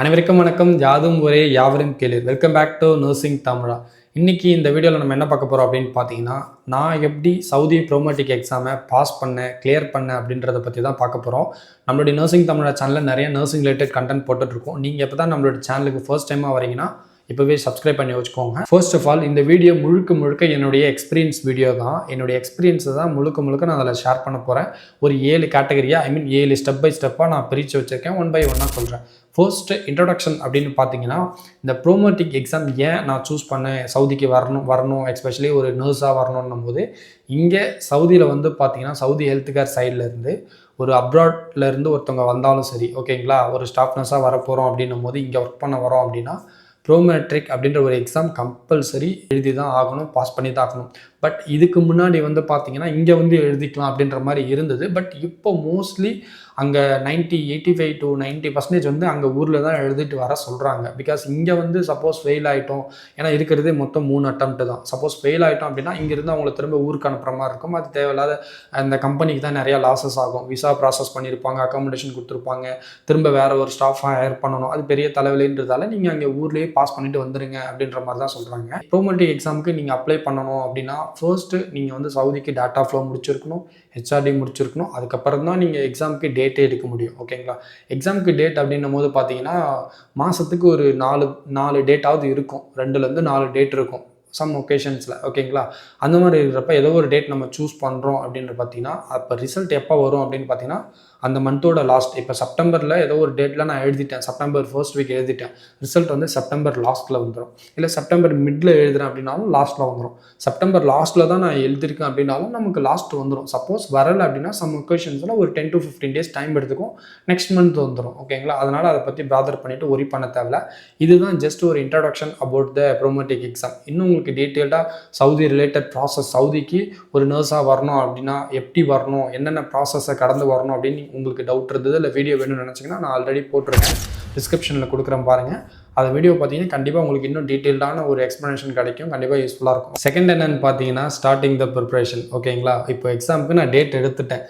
அனைவருக்கும் வணக்கம். யாதும் ஒரே யாவரும் கேளீர். வெல்கம் பேக் டு நர்சிங் தமிழா. இன்னைக்கு இந்த வீடியோவில் நம்ம என்ன பார்க்க போகிறோம் அப்படின்னு பார்த்தீங்கன்னா, நான் எப்படி சவுதி ப்ரோமேட்டிக் எக்ஸாமை பாஸ் பண்ணேன், கிளியர் பண்ணேன் அப்படின்றத பற்றி தான் பார்க்க போகிறோம். நம்மளுடைய நர்சிங் தமிழா சேனலில் நிறைய நர்சிங் ரிலேட்டட் கண்டென்ட் போட்டுட்ருக்கோம். நீங்கள் எப்போ தான் நம்மளோட சேனலுக்கு ஃபர்ஸ்ட் டைமாக வரீங்கன்னா இப்போவே சப்ஸ்கிரைப் பண்ணி வச்சுக்கோங்க. ஃபர்ஸ்ட் ஆஃப் ஆல் இந்த வீடியோ முழுக்க என்னுடைய எக்ஸ்பீரியன்ஸ் வீடியோ தான். என்னுடைய எக்ஸ்பீரியன்ஸை தான் முழுக்க நான் அதில் ஷேர் பண்ண போகிறேன். ஒரு 7 கேட்டகரியாக 7 ஸ்டெப் பை ஸ்டெப்பாக நான் பிரித்து வச்சுருக்கேன். ஒன் பை ஒன்னாக சொல்கிறேன். ஃபர்ஸ்ட்டு இன்ட்ரடக்ஷன் அப்படின்னு பார்த்தீங்கன்னா, இந்த ப்ரோமேட்டிக் எக்ஸாம் ஏன் நான் சூஸ் பண்ணேன், சவுதிக்கு வரணும் எஸ்பெஷலி ஒரு நர்ஸாக வரணுன்னும் போது, இங்கே சவுதியில் வந்து பார்த்தீங்கன்னா சவுதி ஹெல்த் கேர் சைட்லேருந்து ஒரு அப்ராட்லேருந்து ஒருத்தவங்க வந்தாலும் சரி, ஓகேங்களா, ஒரு ஸ்டாஃப் நர்ஸாக வரப்போகிறோம் அப்படின்னும் போது இங்கே ஒர்க் பண்ண வரோம் அப்படின்னா ப்ரோமேட்ரிக் அப்படின்ற ஒரு எக்ஸாம் கம்பல்சரி எழுதி தான் ஆகணும், பாஸ் பண்ணி தான் ஆகணும். பட் இதுக்கு முன்னாடி வந்து பார்த்தீங்கன்னா இங்கே வந்து எழுதிக்கலாம் அப்படின்ற மாதிரி இருந்தது. பட் இப்போ மோஸ்ட்லி அங்கே 85 to 90% வந்து அங்கே ஊரில் தான் எழுதிட்டு வர சொல்கிறாங்க. பிகாஸ் இங்கே வந்து சப்போஸ் ஃபெயில் ஆகிட்டோம், ஏன்னா இருக்கிறதே மொத்தம் 3 அட்டம்ப்ட்டு தான். சப்போஸ் ஃபெயில் ஆகிட்டோம் அப்படின்னா இங்கேருந்து அவங்கள திரும்ப ஊருக்கு அனுப்புகிற மாதிரி இருக்கும். அது தேவையில்லாத அந்த கம்பெனிக்கு தான் நிறையா லாஸஸ் ஆகும். விசா ப்ராசஸ் பண்ணியிருப்பாங்க, அக்காமடேஷன் கொடுத்துருப்பாங்க, திரும்ப வேறு ஒரு ஸ்டாஃபாக ஹையர் பண்ணணும், அது பெரிய தலைவலின்றதால நீங்கள் அங்கே ஊர்லேயே பாஸ் பண்ணிட்டு வந்துடுங்க அப்படின்ற மாதிரி தான் சொல்கிறாங்க. ப்ரோமேட்டிக் எக்ஸாமுக்கு நீங்கள் அப்ளை பண்ணணும் அப்படின்னா ஃபர்ஸ்ட்டு நீங்கள் வந்து சவுதிக்கு டேட்டா ஃப்ளோ முடிச்சிருக்கணும், ஹெச்ஆர்டி முடிச்சிருக்கணும். அதுக்கப்புறம் தான் நீங்கள் எக்ஸாமுக்கு டேட்டே எடுக்க முடியும். ஓகேங்களா. எக்ஸாமுக்கு டேட் அப்படின்னும் போது பார்த்தீங்கன்னா மாதத்துக்கு ஒரு 4 டேட்டாவது இருக்கும். 2லேருந்து 4 டேட் இருக்கும் சம் ஒகேஷன்ஸில். ஓகேங்களா. அந்த மாதிரி இருக்கிறப்ப ஏதோ ஒரு டேட் நம்ம சூஸ் பண்ணுறோம் அப்படின்னு பார்த்தீங்கன்னா, அப்போ ரிசல்ட் எப்போ வரும் அப்படின்னு பார்த்தீங்கன்னா அந்த மந்தோட லாஸ்ட். இப்போ செப்டம்பரில் ஏதோ ஒரு டேட்டில் நான் எழுதிட்டேன், செப்டம்பர் ஃபர்ஸ்ட் வீக் எழுதிட்டேன், ரிசல்ட் வந்து செப்டம்பர் லாஸ்ட்டில் வந்துடும். இல்லை செப்டம்பர் மிடில் எழுதுறேன் அப்படின்னாலும் லாஸ்ட்டில் வந்துடும். செப்டம்பர் லாஸ்ட்டில் தான் நான் எழுதியிருக்கேன் அப்படின்னாலும் நமக்கு லாஸ்ட் வந்துடும். சப்போஸ் வரலை அப்படின்னா சம் ஒகேஷன்ஸில் ஒரு 10 to 15 days டைம் எடுத்துக்கும், நெக்ஸ்ட் மந்த் வந்துடும். ஓகேங்களா. அதனால் அதை பற்றி பாதர் பண்ணிவிட்டு ஒரி பண்ண தேவையில்ல. இதுதான் ஜஸ்ட் ஒரு இன்ட்ரடக்ஷன் அபவுட் த ப்ரோமேட்டிக் எக்ஸாம். இன்னும் உங்களுக்கு டீட்டெயில்டாக சவுதி ரிலேட்டட் ப்ராசஸ், சவுதிக்கு ஒரு நர்ஸாக வரணும் அப்படின்னா எப்படி வரணும், என்னென்ன ப்ராசஸை கடந்து வரணும் அப்படின்னு உங்களுக்கு டவுட் இருந்தது இல்லை வீடியோ வேணும்னு நினச்சிங்கன்னா நான் ஆல்ரெடி போட்டிருக்கேன், டிஸ்கிரிப்ஷனில் கொடுக்குறேன் பாருங்கள். அந்த வீடியோ பார்த்தீங்கன்னா கண்டிப்பாக உங்களுக்கு இன்னும் டீட்டெயில்டான ஒரு எக்ஸ்ப்ளனேஷன் கிடைக்கும், கண்டிப்பாக யூஸ்ஃபுல்லாக இருக்கும். செகண்ட் என்னென்னு பார்த்தீங்கன்னா ஸ்டார்டிங் த ப்ரிப்ரேஷன். ஓகேங்களா. இப்போ எக்ஸாமுக்கு நான் டேட் எடுத்துட்டேன்,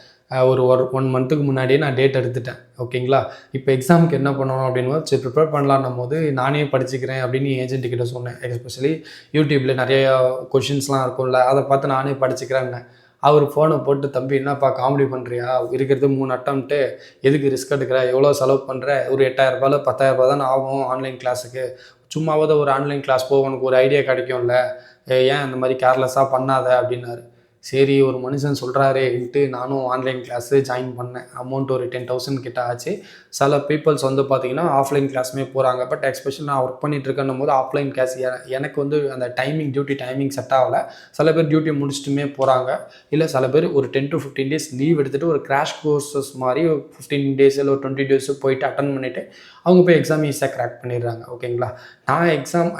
ஒரு 1 மந்த்துக்கு முன்னாடியே நான் டேட் எடுத்துட்டேன். ஓகேங்களா. இப்போ எக்ஸாமுக்கு என்ன பண்ணணும் அப்படின்னு சரி ப்ரிப்பேர் பண்ணலான்னும் போது நானே படிச்சுக்கிறேன் அப்படின்னு ஏஜென்ட்டுக்கிட்ட சொன்னேன். எஸ்பெஷலி யூடியூப்பில் நிறைய கொஷின்ஸ்லாம் இருக்கும்ல, அதை பார்த்து நானே படிச்சுக்கிறேன்னு. அவர் ஃபோனை போட்டு, தம்பி என்னப்பா காமெடி பண்ணுறியா, இருக்கிறது 3 அட்டம்ப்ட்டு, எதுக்கு ரிஸ்க் எடுக்கிற, எவ்வளோ செலவு பண்ணுற, ஒரு 8,000 10,000 தானே ஆகும் ஆன்லைன் கிளாஸுக்கு, சும்மாவது ஒரு ஆன்லைன் கிளாஸ் போக உனக்கு ஒரு ஐடியா கிடைக்கும்ல, ஏன் இந்த மாதிரி கேர்லெஸ்ஸாக பண்ணாத அப்படின்னாரு. சரி ஒரு மனுஷன் சொல்கிறாரேன்ட்டு நானும் ஆன்லைன் கிளாஸு ஜாயின் பண்ணேன். அமௌண்ட் ஒரு 10,000 கிட்ட ஆச்சு. சில பீப்புள்ஸ் வந்து பார்த்திங்கன்னா ஆஃப்லைன் கிளாஸுமே போகிறாங்க. பட் எஸ்பெஷலி நான் ஒர்க் பண்ணிகிட்டு இருக்கேன்னும் போது ஆஃப்லைன் கிளாஸ் எனக்கு வந்து அந்த டியூட்டி டைமிங் செட் ஆகலை. சில பேர் டியூட்டி முடிச்சுட்டுமே போகிறாங்க. இல்லை சில பேர் ஒரு 10 to 15 days லீவ் எடுத்துகிட்டு ஒரு கிராஷ் கோர்சஸ் மாதிரி 15 days இல்லை ஒரு 20 days போயிட்டு அட்டன் பண்ணிவிட்டு அவங்க போய் எக்ஸாம் ஈஸியாக கிராக் பண்ணிடுறாங்க. ஓகேங்களா. நான் எக்ஸாம்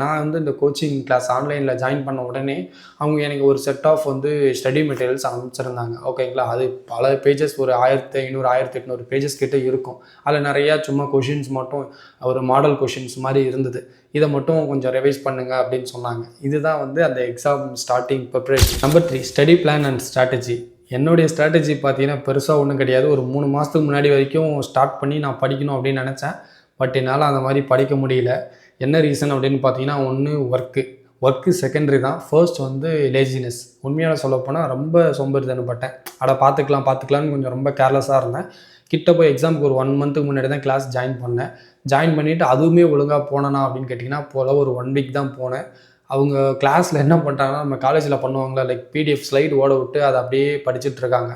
நான் வந்து இந்த கோச்சிங் கிளாஸ் ஆன்லைனில் ஜாயின் பண்ண உடனே அவங்க எனக்கு ஒரு செட் ஆஃப் வந்து ஸ்டடி மெட்டீரியல்ஸ் அனுப்பிச்சிருந்தாங்க. ஓகேங்களா. அது பல பேஜஸ், ஒரு 1500 1800 பேஜஸ் கிட்ட இருக்கும். அதில் நிறையா சும்மா கொஷின்ஸ் மட்டும் ஒரு மாடல் கொஷின்ஸ் மாதிரி இருந்தது. இதை மட்டும் கொஞ்சம் ரிவைஸ் பண்ணுங்கள் அப்படின்னு சொன்னாங்க. இதுதான் வந்து அந்த exam starting preparation. Number 3 study plan and strategy. என்னுடைய ஸ்ட்ராட்டஜி பார்த்தீங்கன்னா பெருசாக ஒன்றும் கிடையாது. ஒரு 3 மாதத்துக்கு முன்னாடி வரைக்கும் ஸ்டார்ட் பண்ணி நான் படிக்கணும் அப்படின்னு நினச்சேன். பட் என்னால் அந்த மாதிரி படிக்க முடியல. என்ன ரீசன் அப்படின்னு பார்த்தீங்கன்னா, ஒன்று ஒர்க்கு செகண்டரி தான். ஃபர்ஸ்ட் வந்து லேசினஸ். உண்மையாக சொல்லப்போனால் ரொம்ப சோம்பேறித்தனப்பட்டேன். பார்த்துக்கலான்னு கொஞ்சம் ரொம்ப கேர்லெஸ்ஸாக இருந்தேன். கிட்ட போய் எக்ஸாமுக்கு ஒரு 1 மந்த்துக்கு முன்னாடி தான் கிளாஸ் ஜாயின் பண்ணேன். ஜாயின் பண்ணிவிட்டு அதுவுமே ஒழுங்காக போனேனா அப்படின்னு கேட்டிங்கன்னா போல் ஒரு 1 வீக் தான் போனேன். அவங்க கிளாஸில் என்ன பண்ணிட்டாங்கன்னா, நம்ம காலேஜில் பண்ணுவாங்களா, லைக் பிடிஎஃப் ஸ்லைடு ஓட விட்டு அதை அப்படியே படிச்சுட்ருக்காங்க.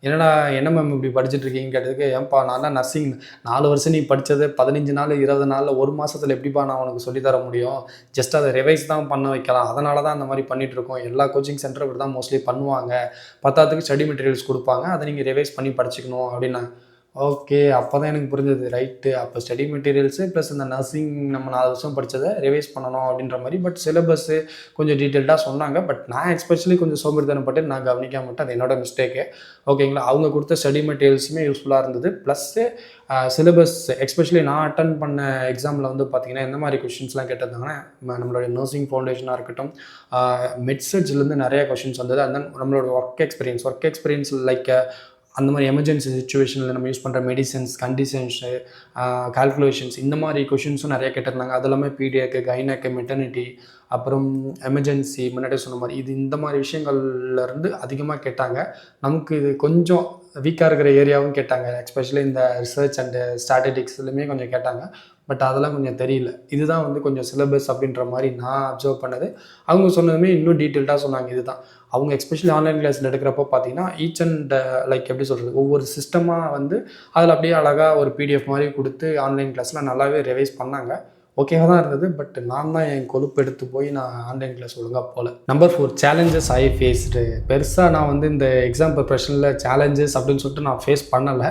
என்னடா என்ன மேம் இப்படி படிச்சுட்ருக்கீங்கன்னு கேட்டதுக்கு, ஏன்ப்பா நான் தான் நர்சிங் 4 வருஷம் நீ படித்தது 15 நாள் 20 நாளில் 1 மாதத்தில் எப்படிப்பா நான் உனக்கு சொல்லித்தர முடியும், ஜஸ்ட் அதை ரிவைஸ் தான் பண்ண வைக்கலாம், அதனால தான் அந்த மாதிரி பண்ணிகிட்ருக்கோம், எல்லா கோச்சிங் சென்டரும் இப்படி தான் மோஸ்ட்லி பண்ணுவாங்க, 10க்கு ஸ்டடி மெட்டீரியல்ஸ் கொடுப்பாங்க, அதை நீங்கள் ரிவைஸ் பண்ணி படிச்சுக்கணும் அப்படின்னாங்க. ஓகே. அப்போ தான் எனக்கு புரிஞ்சது, ரைட்டு, அப்போ ஸ்டடி மெட்டீரியல்ஸு ப்ளஸ் இந்த நர்சிங் நம்ம 4 வருஷம் படித்ததை ரிவைஸ் பண்ணணும் அப்படின்ற மாதிரி. பட் சிலபஸ்ஸு கொஞ்சம் டீட்டெயில்டாக சொன்னாங்க. பட் நான் எஸ்பெஷலி கொஞ்சம் சோம்பேறித்தனப்பட்டு நான் கவனிக்காம விட்டேன். அது என்னோட மிஸ்டேக்கு. ஓகேங்களா. அவங்க கொடுத்த ஸ்டடி மெட்டீரியல்ஸுமே யூஸ்ஃபுல்லாக இருந்தது. ப்ளஸ்ஸு சிலபஸ் எஸ்பெஷலி நான் அட்டன் பண்ண எக்ஸாமில் வந்து பார்த்திங்கன்னா எந்த மாதிரி கொஷின்ஸ்லாம் கேட்டிருந்தாங்கன்னா, நம்மளுடைய நர்சிங் ஃபவுண்டேஷனாக இருக்கட்டும், மெட்சர்ஜ்லேருந்து நிறைய கொஷின்ஸ் வந்தது. அண்ட் தென் நம்மளோட ஒர்க் எக்ஸ்பீரியன்ஸ் லைக் அந்த மாதிரி எமர்ஜென்சி சுச்சுவேஷனில் நம்ம யூஸ் பண்ணுற மெடிசன்ஸ், கண்டிஷன்ஸு, கால்குலேஷன்ஸ் இந்த மாதிரி கொஷின்ஸும் நிறைய கேட்டிருந்தாங்க. அது எல்லாமே பீடியாக்கு, கைனக்கு, மெட்டர்னிட்டி, அப்புறம் எமர்ஜென்சி முன்னாடியே சொன்ன மாதிரி இந்த மாதிரி விஷயங்கள்லேருந்து அதிகமாக கேட்டாங்க. நமக்கு இது கொஞ்சம் வீக்காக இருக்கிற ஏரியாவும் கேட்டாங்க. எஸ்பெஷலி இந்த ரிசர்ச் அண்டு ஸ்டாட்டிஸ்டிக்ஸ்லையுமே கொஞ்சம் கேட்டாங்க. பட் அதெல்லாம் கொஞ்சம் தெரியல. இதுதான் வந்து கொஞ்சம் சிலபஸ் அப்படின்ற மாதிரி நான் அப்சர்வ் பண்ணது. அவங்க சொன்னதுமே இன்னும் டீட்டெயில்டாக சொன்னாங்க. இதுதான் அவங்க எஸ்பெஷலி ஆன்லைன் கிளாஸில் எடுக்கிறப்போ பார்த்தீங்கன்னா ஈச் அண்ட் லைக் எப்படி சொல்கிறது, ஒவ்வொரு சிஸ்டமாக வந்து அதில் அப்படியே அழகாக ஒரு பிடிஎஃப் மாதிரி கொடுத்து ஆன்லைன் கிளாஸில் நல்லாவே ரிவைஸ் பண்ணாங்க. ஓகேவாக தான் இருந்தது. பட் நான் தான் என் கொழுப்பு எடுத்து போய் நான் ஆன்லைன் கிளாஸ் ஒழுங்காக போகல. நம்பர் 4 சேலஞ்சஸ் ஐ ஃபேஸ்டு. பெருசாக நான் வந்து இந்த எக்ஸாம் ப்ரிப்ரேஷனில் சேலஞ்சஸ் அப்படின்னு சொல்லிட்டு நான் ஃபேஸ் பண்ணலை.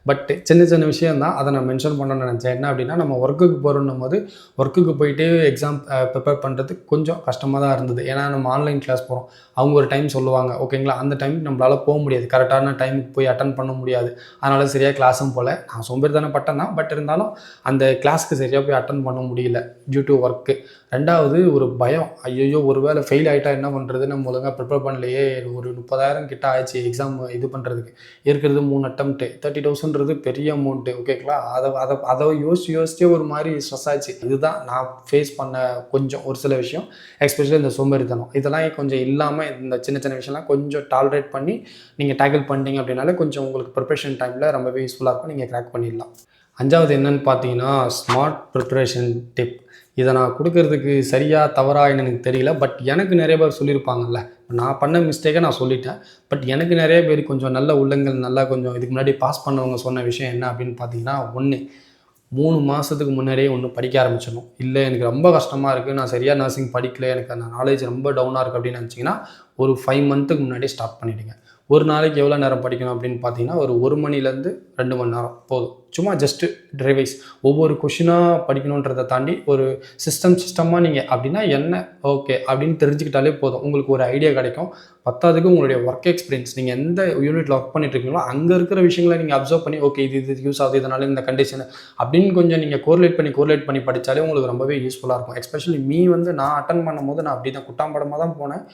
பட் சின்ன சின்ன விஷயம் தான், அதை நான் மென்ஷன் பண்ணணும்னு நினச்சேன். என்ன அப்படின்னா, நம்ம ஒர்க்குக்கு போகிறோன்னும் போது ஒர்க்குக்கு போயிட்டு எக்ஸாம் ப்ரிப்பேர் பண்ணுறது கொஞ்சம் கஷ்டமாக தான் இருந்தது. ஏன்னா நம்ம ஆன்லைன் கிளாஸ் போகிறோம், அவங்க ஒரு டைம் சொல்லுவாங்க, ஓகேங்களா, அந்த டைமுக்கு நம்மளால் போக முடியாது, கரெக்டான டைமுக்கு போய் அட்டன் பண்ண முடியாது. அதனால் சரியாக கிளாஸும் போல் நான் சோம்பேறிதானே பட்டேன் தான். பட் இருந்தாலும் அந்த கிளாஸ்க்கு சரியாக போய் அட்டன் பண்ண முடியல டியூ டு ஒர்க்கு. ரெண்டாவது ஒரு பயம், ஐயோ ஒருவேளை ஃபெயில் ஆகிட்டா என்ன பண்ணுறது, நம்ம ஒழுங்காக ப்ரிப்பேர் பண்ணலையே, ஒரு 30,000 கிட்ட ஆயிடுச்சு எக்ஸாம் இது பண்ணுறதுக்கு, இருக்கிறது 3 அட்டம்ப்ட்டு, 30,000ன்றது பெரிய அமௌண்ட்டு, ஓகேங்களா. அதை யோசிச்சே ஒரு மாதிரி ஸ்ட்ரெஸ் ஆச்சு. இதுதான் நான் ஃபேஸ் பண்ண கொஞ்சம் ஒரு சில விஷயம், எஸ்பெஷலி இந்த சோம்பேறித்தனம். இதெல்லாம் கொஞ்சம் இல்லாமல் இந்த சின்ன சின்ன விஷயம்லாம் கொஞ்சம் டாலரேட் பண்ணி நீங்கள் டேக்கிள் பண்ணிட்டீங்க அப்படின்னாலே கொஞ்சம் உங்களுக்கு ப்ரிப்ரேஷன் டைமில் ரொம்பவே யூஸ்ஃபுல்லாக இருக்கும், நீங்கள் கிராக் பண்ணிடலாம். 5வது என்னன்னு பார்த்தீங்கன்னா ஸ்மார்ட் ப்ரிப்ரேஷன் டிப். இதை நான் கொடுக்கறதுக்கு சரியாக தவறா எனக்கு தெரியல. பட் எனக்கு நிறைய பேர் சொல்லியிருப்பாங்கல்ல, நான் பண்ண மிஸ்டேக்கை நான் சொல்லிட்டேன். பட் எனக்கு நிறைய பேர் கொஞ்சம் நல்ல உள்ளங்கள், நல்லா கொஞ்சம் இதுக்கு முன்னாடி பாஸ் பண்ணவங்க சொன்ன விஷயம் என்ன அப்படின்னு பார்த்தீங்கன்னா, 1 3 மாதத்துக்கு முன்னாடியே படிக்க ஆரம்பிச்சிடணும். இல்லை எனக்கு ரொம்ப கஷ்டமாக இருக்குது, நான் சரியாக நர்சிங் படிக்கல, எனக்கு அந்த நாலேஜ் ரொம்ப டவுனாக இருக்குது அப்படின்னு நினச்சிங்கன்னா ஒரு 5 மந்த்துக்கு முன்னாடியே ஸ்டார்ட் பண்ணிவிடுங்க. ஒரு நாளைக்கு எவ்வளோ நேரம் படிக்கணும் அப்படின்னு பார்த்தீங்கன்னா, ஒரு 1 மணிலேருந்து 2 மணி நேரம் போதும். சும்மா ஜஸ்ட்டு ரிவைஸ், ஒவ்வொரு கொஷினாக படிக்கணுன்றதை தாண்டி ஒரு சிஸ்டமாக நீங்கள் அப்படின்னா என்ன ஓகே அப்படின்னு தெரிஞ்சுக்கிட்டாலே போதும், உங்களுக்கு ஒரு ஐடியா கிடைக்கும். 10ஆவதுக்கு உங்களுடைய ஒர்க் எக்ஸ்பீரியன்ஸ், நீங்கள் எந்த யூனிட்டில் ஒர்க் பண்ணிட்டு இருக்கீங்களோ அங்கே இருக்கிற விஷயங்களை நீங்கள் அப்சர்வ் பண்ணி, ஓகே இது யூஸ் ஆகுது, இதனால இந்த கண்டிஷன் அப்படின்னு கொஞ்சம் நீங்கள் கோரிலேட் பண்ணி படித்தாலே உங்களுக்கு ரொம்பவே யூஸ்ஃபுல்லாக இருக்கும். எஸ்பெஷலி நான் அட்டன் பண்ணும்போது நான் அப்படி தான் குட்டாம்படமாக தான் போனேன்.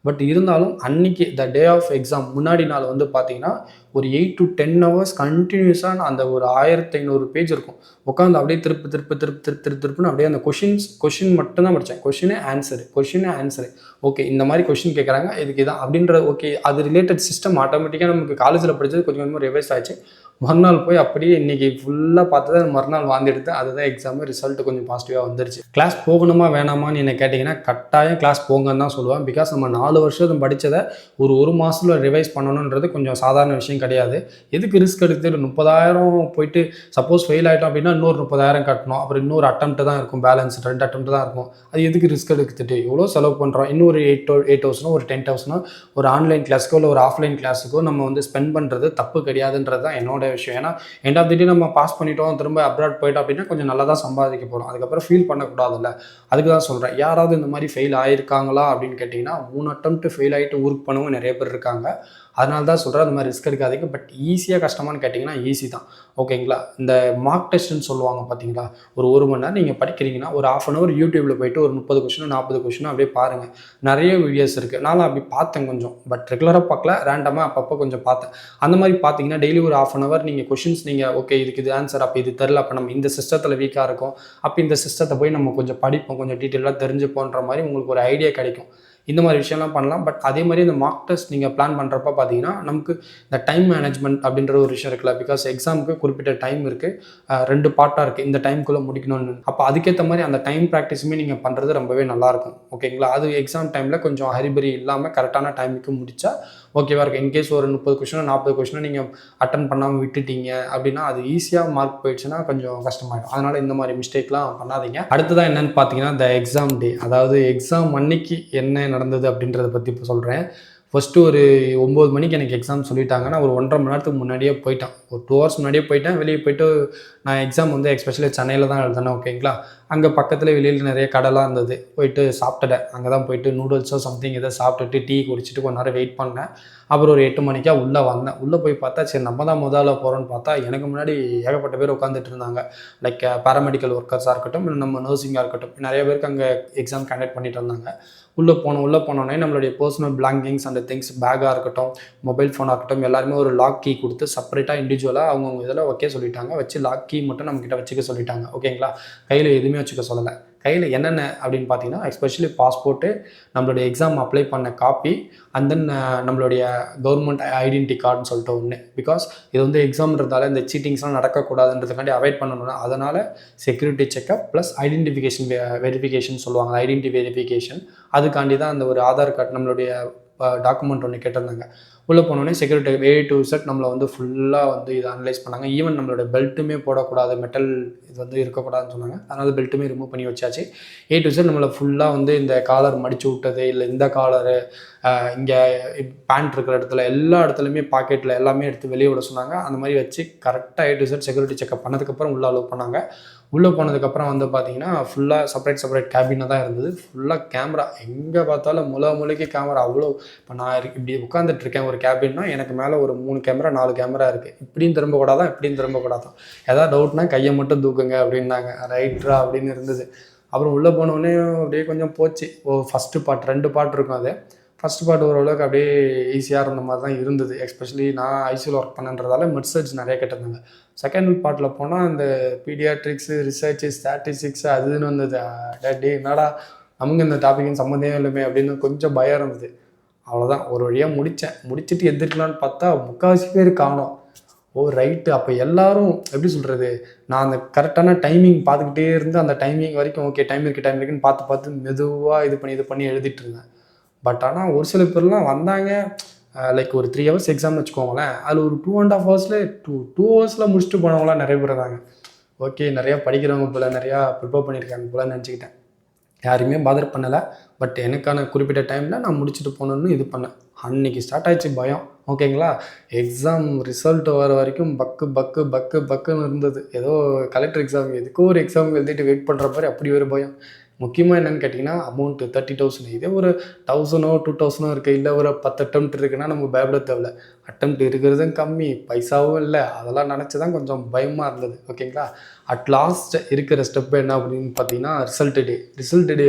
பட் இருந்தாலும் அன்றைக்கி த டே ஆஃப் எக்ஸாம் முன்னாடி நாள் பார்த்தீங்கன்னா ஒரு 8 to 10 hours கண்டினியூஸாக நான் அந்த ஒரு 1500 பேஜ் இருக்கும் உட்காந்து அப்படியே திருப்புன்னு அப்படியே அந்த கொஷின் மட்டும்தான் படித்தேன். கொஷினே ஆன்சரு. ஓகே இந்த மாதிரி கொஷின் கேட்குறாங்க, இதுக்கு இதான் அப்படின்ற ஓகே அது ரிலேட்டட் சிஸ்டம் ஆட்டோமேட்டிக்காக நமக்கு காலேஜில் படித்தது கொஞ்சம் கொஞ்சமாக ரிவைஸ் ஆச்சு. மறுநாள் போய் அப்படியே இன்றைக்கி ஃபுல்லாக பார்த்தது, மறுநாள் வாந்தி எடுத்து அதுதான் எக்ஸாமு ரிசல்ட்டு கொஞ்சம் பாசிட்டிவாக வந்துருச்சு. கிளாஸ் போகணுமா வேணாமான்னு என்ன கேட்டிங்கன்னா, கட்டாயம் கிளாஸ் போங்கன்னு தான் சொல்லுவேன். பிகாஸ் நம்ம 4 வருஷம் படித்ததை ஒரு மாதத்தில் ரிவைஸ் பண்ணணுன்றது கொஞ்சம் சாதாரண விஷயம் கிடையாது. எதுக்கு ரிஸ்க் எடுத்து 30,000 போயிட்டு சப்போஸ் ஃபெயில் ஆகிட்டோம் அப்படின்னா இன்னொரு 30,000 கட்டணும், அப்புறம் இன்னொரு அட்டம்ப்ட் தான் இருக்கும், பேலன்ஸ் 2 அட்டம்ப்ட் தான் இருக்கும். அது எதுக்கு ரிஸ்க் எடுத்துட்டு எவ்வளோ செலவு பண்ணுறோம், இன்னொரு 8,000 ஒரு 10,000 ஒரு ஆன்லைன் கிளாஸுக்கோ இல்லை ஒரு ஆஃப்லைன் கிளாஸுக்கோ நம்ம ஸ்பெண்ட் பண்ணுறது தப்பு கிடையாதுன்றது தான் என்னோட விஷயம். ஏன்னா எண்ட் ஆஃப் தி டே நம்ம பாஸ் பண்ணிட்டோம், திரும்ப அப்ராட் போயிட்டோம் அப்படின்னா கொஞ்சம் நல்லா தான் சம்பாதிக்க போகிறோம், அதுக்கப்புறம் ஃபீல் பண்ணக்கூடாதுல்ல. அதுக்கு தான் சொல்கிறேன். யாராவது இந்த மாதிரி ஃபெயில் ஆகிருக்காங்களா அப்படின்னு கேட்டிங்கன்னா, 3 அட்டம்ப்ட் ஃபெயில் ஆகிட்டு ஊருக்கு போனவங்க நிறைய பேர் இருக்காங்க. அதனால தான் சொல்கிறேன், அந்த மாதிரி ரிஸ்க் எடுக்காதீங்க. பட் ஈஸியாக கஷ்டமானு கேட்டிங்கன்னா ஈஸி தான், ஓகேங்களா. இந்த மார்க் டெஸ்ட்டுன்னு சொல்லுவாங்க பார்த்தீங்களா, ஒரு மணி நேரம் நீங்கள் படிக்கிறீங்கன்னா ஒரு 1/2 hour யூடியூப்பில் போய்ட்டு ஒரு 30 கொஷின் 40 கொஷின் அப்படியே பாருங்கள். நிறைய வீடியோஸ் இருக்குது. நானும் அப்படி பார்த்தேன் கொஞ்சம், பட் ரெகுலராக பார்க்கல, ரேண்டமாக அப்பப்போ கொஞ்சம் பார்த்தேன். அந்த மாதிரி பார்த்தீங்கன்னா டெய்லி ஒரு 1/2 hour நீங்கள் கொஷின்ஸ் நீங்கள் ஓகே இதுக்கு இது ஆன்சர், அப்போ இது தெரில, அப்போ நம்ம இந்த சிஸ்டத்தில் வீக்காக இருக்கும், அப்போ இந்த சிஸ்டத்தை போய் நம்ம கொஞ்சம் படிப்போம், கொஞ்சம் டீட்டெயிலாக தெரிஞ்சுப்போன்ற மாதிரி உங்களுக்கு ஒரு ஐடியா கிடைக்கும். இந்த மாதிரி விஷயம்லாம் பண்ணலாம். பட் அதே மாதிரி இந்த மார்க் டெஸ்ட் நீங்கள் பிளான் பண்ணுறப்ப பார்த்தீங்கன்னா நமக்கு இந்த டைம் மேனேஜ்மெண்ட் அப்படின்ற ஒரு விஷயம் இருக்குல்ல. பிகாஸ் எக்ஸாமுக்கு குறிப்பிட்ட டைம் இருக்குது, 2 பார்ட்டாக இருக்குது, இந்த டைமுக்குள்ளே முடிக்கணும்னு. அப்போ அதுக்கேற்ற மாதிரி அந்த டைம் ப்ராக்டிஸுமே நீங்கள் பண்ணுறது ரொம்பவே நல்லாயிருக்கும், ஓகேங்களா. அது எக்ஸாம் டைமில் கொஞ்சம் ஹரிபரி இல்லாமல் கரெக்டான டைமுக்கு முடித்தா ஓகேவா இருக்குது. இன்கேஸ் ஒரு 30 கொஷினோ 40 கொஷினோ நீங்கள் அட்டன் பண்ணாமல் விட்டுட்டீங்க அப்படின்னா அது ஈஸியாக மார்க் போயிடுச்சுன்னா கொஞ்சம் கஷ்டமாயிடும். அதனால் இந்த மாதிரி மிஸ்டேக்லாம் பண்ணாதீங்க. அடுத்ததான் என்னென்னு பார்த்தீங்கன்னா இந்த எக்ஸாம் டே, அதாவது எக்ஸாம் அன்னைக்கு என்ன நடந்தது அப்படின்றத பற்றி இப்போ சொல்கிறேன். ஃபஸ்ட்டு ஒரு 9 மணிக்கு எனக்கு எக்ஸாம் சொல்லிட்டாங்க. நான் ஒரு 1.5 மணி நேரத்துக்கு முன்னாடியே போயிட்டேன், ஒரு 2 hours முன்னாடியே போயிட்டேன். வெளியே போயிட்டு நான் எக்ஸாம் எஸ்பெஷலி சென்னையில் தான் எழுதினேன், ஓகேங்களா. அங்கே பக்கத்தில் வெளியில் நிறைய கடைலாம் இருந்தது, போயிட்டு சாப்பிட்டுட்டேன். அங்கே தான் போயிட்டு நூடுல்ஸோ சம்திங் ஏதோ சாப்பிட்டுட்டு டீ குடிச்சிட்டு கொஞ்ச நேரம் வெயிட் பண்ணேன். அப்புறம் ஒரு 8 மணிக்கா உள்ளே வந்தேன். உள்ளே போய் பார்த்தா சரி நம்ம தான் முதல்ல போகிறோன்னு பார்த்தா எனக்கு முன்னாடி ஏகப்பட்ட பேர் உட்காந்துட்டு இருந்தாங்க. லைக் பேராமெடிக்கல் ஒர்க்கர்ஸாக இருக்கட்டும், இல்லை நம்ம நர்சிங்காக இருக்கட்டும், நிறைய பேருக்கு அங்கே எக்ஸாம் கண்டக்ட் பண்ணிட்டு இருந்தாங்க. உள்ளே போனோடனே நம்மளுடைய பர்சனல் பிலாங்கிங்ஸ் அந்த திங்ஸ் பேக்காக இருக்கட்டும், மொபைல் ஃபோனாக இருக்கட்டும், எல்லாருமே ஒரு லாக் கீ கொடுத்து செப்பரேட்டாக இண்டிவிஜுவலாக அவங்கவுங்க இதில் வைக்க சொல்லிட்டாங்க. வச்சு லாக் கீ மட்டும் நம்மக்கிட்ட வச்சுக்க சொல்லிட்டாங்க. ஓகேங்களா, கையில் எதுவுமே வச்சுக்க சொல்லலை. கையில் என்னென்ன அப்படின்னு பார்த்தீங்கன்னா, எஸ்பெஷலி பாஸ்போர்ட்டு, நம்மளுடைய எக்ஸாம் அப்ளை பண்ண காப்பி, அண்ட் தென் நம்மளுடைய கவர்மெண்ட் ஐடென்டிட்டி கார்டுன்னு சொல்லிட்டு ஒன்று. பிகாஸ் இது வந்து எக்ஸாம்ன்றதால இந்த சீட்டிங்ஸ்லாம் நடக்கக்கூடாதுன்றதுக்காண்டி அவாய்ட் பண்ணணும்னா, அதனால் security checkup plus identification verification சொல்லுவாங்க, ஐடென்டிட்டி வெரிஃபிகேஷன். அதுக்காண்டி தான் அந்த ஒரு ஆதார் கார்டு நம்மளுடைய டாக்குமெண்ட் ஒன்று கேட்டிருந்தாங்க. உள்ளே போனோடனே செக்யூரிட்டி A to Z நம்மளை வந்து ஃபுல்லாக வந்து இதை அனலைஸ் பண்ணாங்க. ஈவன் நம்மளோட பெல்ட்டுமே போடக்கூடாது, மெட்டல் இது வந்து இருக்கக்கூடாதுன்னு சொன்னாங்க. அதனால் பெல்ட்டுமே ரிமூவ் பண்ணி வச்சாச்சு. A to Z நம்மளை ஃபுல்லாக வந்து இந்த காலர் மடித்து விட்டது, இல்லை இந்த காலரு, இங்கே பேண்ட் இருக்கிற இடத்துல எல்லா இடத்துலையுமே பாக்கெட்டில் எல்லாமே எடுத்து வெளியே விட சொன்னாங்க. அந்த மாதிரி வச்சு கரெக்டாக A to Z security checkup பண்ணதுக்கப்புறம் உள்ளே அலோவ் பண்ணாங்க. உள்ளே போனதுக்கப்புறம் வந்து பார்த்தீங்கன்னா ஃபுல்லாக செப்பரேட் கேபினாக தான் இருந்தது. ஃபுல்லாக கேமரா, எங்கே பார்த்தாலும் மூலைக்கு கேமரா. அவ்வளோ இப்போ நான் இப்படி உட்காந்துட்ருக்கேன் ஒரு கேபின்னா, எனக்கு மேலே ஒரு 3 கேமரா 4 கேமரா இருக்குது. இப்படியும் திரும்பக்கூடாதான், இப்படியும் திரும்பக்கூடாதான். ஏதாவது டவுட்னா கையை மட்டும் தூக்குங்க அப்படின்னாங்க. ரைட்ரா அப்படின்னு இருந்தது. அப்புறம் உள்ளே போனோடனே அப்படியே கொஞ்சம் போச்சு. ஃபஸ்ட்டு பார்ட் 2 பார்ட் இருக்கும். அது ஃபஸ்ட்டு பார்ட் ஓரளவுக்கு அப்படியே ஈஸியாக இருந்த மாதிரி தான் இருந்தது. எஸ்பெஷலி நான் ஐசியூவில் ஒர்க் பண்ணுன்றதால மெட்சர்ஜ் நிறைய கேட்டிருந்தாங்க. செகண்ட் பார்ட்டில் போனால் அந்த பீடியாட்ரிக்ஸு, ரிசர்ச்சு, ஸ்டாட்டிஸ்டிக்ஸு அதுன்னு வந்தது. டே என்னடா நமக்கு இந்த டாப்பிக்கும் சம்மந்தமே இல்லைமே அப்படின்னு கொஞ்சம் பயம் இருந்தது. அவ்வளோதான், ஒரு வழியாக முடிச்சுட்டு எந்திரிக்கலான்னு பார்த்தா முக்கால்வாசி பேர் காணோம். ரைட்டு. அப்போ எல்லோரும் எப்படி சொல்கிறது, நான் அந்த கரெக்டான டைமிங் பார்த்துக்கிட்டே இருந்து அந்த டைமிங் வரைக்கும் ஓகே டைம் இருக்குன்னு பார்த்து மெதுவாக இது பண்ணி எழுதிட்டு இருந்தேன். பட் ஆனால் ஒரு சில பேர்லாம் வந்தாங்க, லைக் ஒரு 3 ஹவர்ஸ் எக்ஸாம்னு வச்சுக்கோங்களேன், அதில் ஒரு 2.5 ஹவர்ஸில் 2 ஹவர்ஸில் முடிச்சுட்டு போனவங்களாம் நிறைய பேர் இருந்தாங்க. ஓகே, நிறையா படிக்கிறவங்க போல், நிறையா ப்ரிப்பேர் பண்ணியிருக்காங்க போல் நினச்சிக்கிட்டேன். யாரையுமே பாதர் பண்ணலை. பட் எனக்கான குறிப்பிட்ட டைமில் நான் முடிச்சுட்டு போகணுன்னு இது பண்ணேன். அன்றைக்கி ஸ்டார்ட் ஆகிடுச்சு பயம். ஓகேங்களா, எக்ஸாம் ரிசல்ட் வர வரைக்கும் பக்குன்னு இருந்தது. ஏதோ கலெக்டர் எக்ஸாம் எதுக்கோ ஒரு எக்ஸாம் எழுதிட்டு வெயிட் பண்ணுற மாதிரி அப்படி ஒரு பயம். முக்கியமாக என்னென்னு கேட்டிங்கன்னா, அமௌண்ட்டு 30,000. இதே ஒரு 1,000 2,000 இருக்குது, இல்லை ஒரு 10 அட்டெம்ப்ட் இருக்குன்னா நமக்கு பயப்பட தேவையில்ல. அட்டெம்ப்ட் இருக்கிறதும் கம்மி, பைசாவும் இல்லை. அதெல்லாம் நினச்சி தான் கொஞ்சம் பயமாக இருந்தது. ஓகேங்களா, அட் லாஸ்ட் இருக்கிற ஸ்டெப்பு என்ன அப்படின்னு பார்த்தீங்கன்னா, ரிசல்ட் டே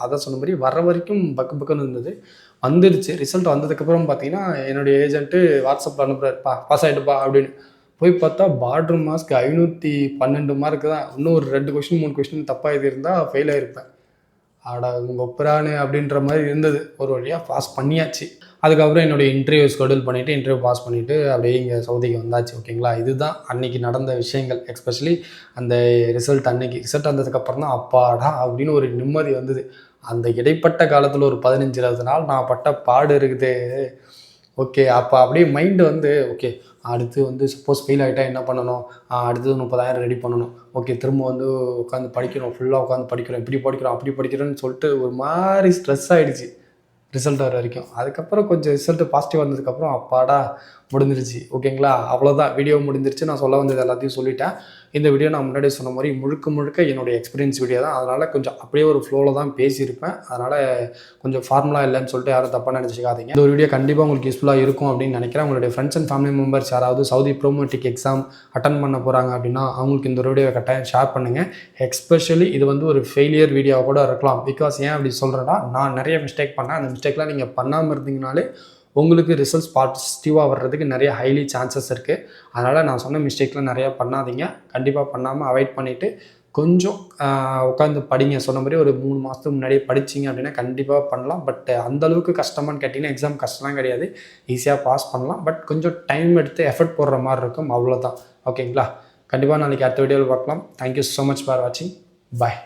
அதை சொன்ன மாதிரி வர வரைக்கும் பக்குன்னு இருந்தது. வந்துடுச்சு. ரிசல்ட் வந்ததுக்கப்புறம் பார்த்தீங்கன்னா, என்னுடைய ஏஜென்ட்டு வாட்ஸ்அப்பில் அனுப்புகிறார், பாஸ் ஆகிட்டுப்பா அப்படின்னு. போய் பார்த்தா பார்டர் மார்க் 512 மார்க்கு தான். இன்னும் ஒரு 2 கொஸ்டின் 3 கொஸ்டின் தப்பாக இது இருந்தால் ஃபெயில் ஆகிருப்பேன். ஆடா ஒப்பரானு அப்படின்ற மாதிரி இருந்தது. ஒரு வழியாக பாஸ் பண்ணியாச்சு. அதுக்கப்புறம் என்னுடைய இன்டர்வியூ ஷெடியூல் பண்ணிவிட்டு இன்டர்வியூ பாஸ் பண்ணிவிட்டு அப்படியே இங்கே சவுதிக்கு வந்தாச்சு. ஓகேங்களா, இதுதான் அன்றைக்கி நடந்த விஷயங்கள். எஸ்பெஷலி அந்த ரிசல்ட் வந்ததுக்கப்புறம் தான் அப்பாடா அப்படின்னு ஒரு நிம்மதி வந்தது. அந்த இடைப்பட்ட காலத்தில் ஒரு 15-20 நாள் நான் பட்ட பாடு இருக்குது. ஓகே, அப்போ அப்படியே மைண்டு வந்து ஓகே அடுத்து வந்து சப்போஸ் ஃபெயில் ஆகிட்டா என்ன பண்ணணும், அடுத்தது 30,000 ரெடி பண்ணணும். ஓகே, திரும்ப வந்து உட்காந்து படிக்கணும், ஃபுல்லாக உட்காந்து படிக்கிறோம், இப்படி படிக்கிறோம் அப்படி படிக்கிறோன்னு சொல்லிட்டு ஒரு மாதிரி ஸ்ட்ரெஸ் ஆகிடுச்சு ரிசல்ட் வர வரைக்கும். அதுக்கப்புறம் கொஞ்சம் ரிசல்ட்டு பாசிட்டிவ் வந்ததுக்கப்புறம் அப்பாடா முடிஞ்சிருச்சு. ஓகேங்களா, அவ்வளோதான், வீடியோ முடிஞ்சிருச்சு. நான் சொல்ல வந்தது எல்லாத்தையும் சொல்லிட்டேன். இந்த வீடியோ நான் முன்னாடி சொன்ன மாதிரி முழுக்க என்னுடைய எக்ஸ்பீரியன்ஸ் வீடியோ தான். அதனால் கொஞ்சம் அப்படியே ஒரு ஃப்ளோவில் தான் பேசியிருப்பேன். அதனால் கொஞ்சம் ஃபார்முலா இல்லைன்னு சொல்லிட்டு யாரும் தப்பாக நினச்சிக்காதீங்க. இந்த ஒரு வீடியோ கண்டிப்பாக உங்களுக்கு யூஸ்ஃபுல்லாக இருக்கும் அப்படின்னு நினைக்கிறேன். உங்களுடைய ஃப்ரெண்ட்ஸ் அண்ட் ஃபேமிலி மெம்பர்ஸ் யாராவது சவுதி ப்ரோமோட்டிக் எக்ஸாம் அட்டன் பண்ண போகிறாங்க அப்படின்னா அவங்களுக்கு இந்த வீடியோவை கட்டாயம் ஷேர் பண்ணுங்கள். எஸ்பெஷலி இது வந்து ஒரு ஃபெயிலியர் வீடியோவாக கூட இருக்கலாம். பிகாஸ் ஏன் அப்படி சொல்கிறேன்னா, நான் நிறைய மிஸ்டேக் பண்ணேன். அந்த மிஸ்டேக்லாம் நீங்கள் பண்ணாமல் இருந்தீங்கனாலே உங்களுக்கு ரிசல்ட்ஸ் பாசிட்டிவாக வர்றதுக்கு நிறைய ஹைலி சான்சஸ் இருக்குது. அதனால் நான் சொன்ன மிஸ்டேக்லாம் நிறையா பண்ணாதீங்க. கண்டிப்பாக பண்ணாமல் அவாய்ட் பண்ணிவிட்டு கொஞ்சம் உட்காந்து படிங்க. சொன்ன மாதிரி ஒரு 3 மாதத்துக்கு முன்னாடியே படிச்சிங்க அப்படின்னா கண்டிப்பாக பண்ணலாம். பட் அந்தளவுக்கு கஷ்டமானு கேட்டிங்கன்னா எக்ஸாம் கஷ்டம்லாம் கிடையாது, ஈஸியாக பாஸ் பண்ணலாம். பட் கொஞ்சம் டைம் எடுத்து எஃபர்ட் போடுற மாதிரி இருக்கும், அவ்வளோதான். ஓகேங்களா, கண்டிப்பாக நாளைக்கு அடுத்த வீடியோவில் பார்க்கலாம். தேங்க்யூ ஸோ மச் ஃபார் வாட்சிங். பாய்.